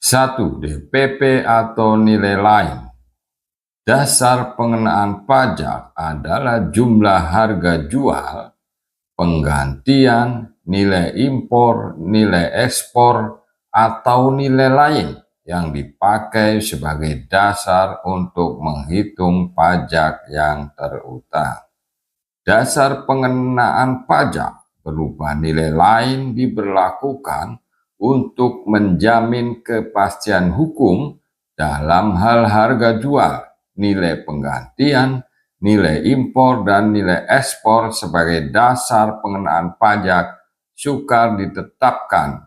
1. DPP atau nilai lain. Dasar pengenaan pajak adalah jumlah harga jual, penggantian, nilai impor, nilai ekspor, atau nilai lain yang dipakai sebagai dasar untuk menghitung pajak yang terutang. Dasar pengenaan pajak berupa nilai lain diberlakukan untuk menjamin kepastian hukum dalam hal harga jual, nilai penggantian, nilai impor, dan nilai ekspor sebagai dasar pengenaan pajak. Sukar ditetapkan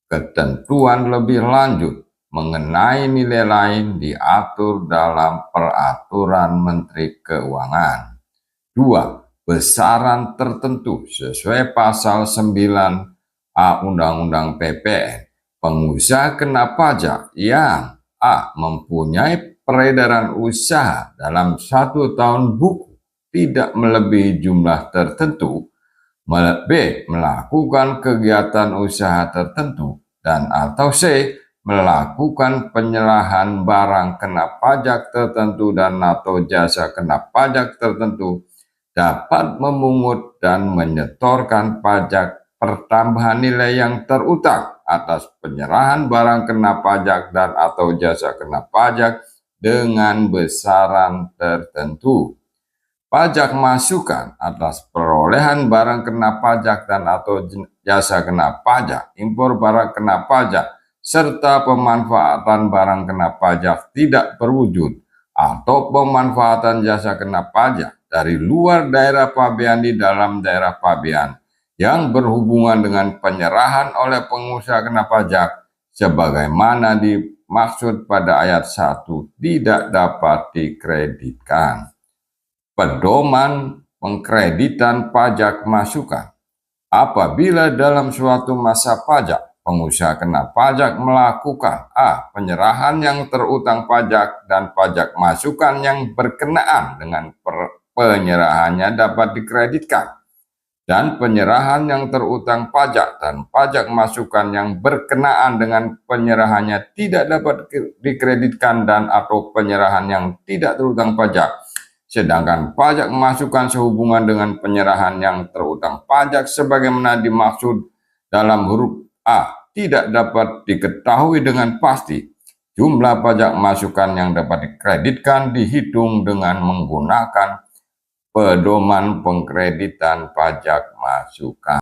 ketentuan lebih lanjut mengenai nilai lain diatur dalam Peraturan Menteri Keuangan. 2. Besaran tertentu sesuai pasal 9A Undang-Undang PPN. Pengusaha kena pajak yang A. Mempunyai peredaran usaha dalam 1 tahun buku tidak melebihi jumlah tertentu, B. Melakukan kegiatan usaha tertentu, dan atau C. Melakukan penyerahan barang kena pajak tertentu dan atau jasa kena pajak tertentu, dapat memungut dan menyetorkan pajak pertambahan nilai yang terutang atas penyerahan barang kena pajak dan atau jasa kena pajak dengan besaran tertentu. Pajak masukan atas perolehan barang kena pajak dan atau jasa kena pajak, impor barang kena pajak, serta pemanfaatan barang kena pajak tidak berwujud atau pemanfaatan jasa kena pajak dari luar daerah pabean di dalam daerah pabean yang berhubungan dengan penyerahan oleh pengusaha kena pajak sebagaimana dimaksud pada ayat 1 tidak dapat dikreditkan. Pedoman pengkreditan pajak masukan. Apabila dalam suatu masa pajak, pengusaha kena pajak melakukan A. Penyerahan yang terutang pajak dan pajak masukan yang berkenaan dengan penyerahannya dapat dikreditkan, dan penyerahan yang terutang pajak dan pajak masukan yang berkenaan dengan penyerahannya tidak dapat dikreditkan dan atau penyerahan yang tidak terutang pajak. Sedangkan pajak masukan sehubungan dengan penyerahan yang terutang pajak sebagaimana dimaksud dalam huruf A tidak dapat diketahui dengan pasti. Jumlah pajak masukan yang dapat dikreditkan dihitung dengan menggunakan pedoman pengkreditan pajak masukan.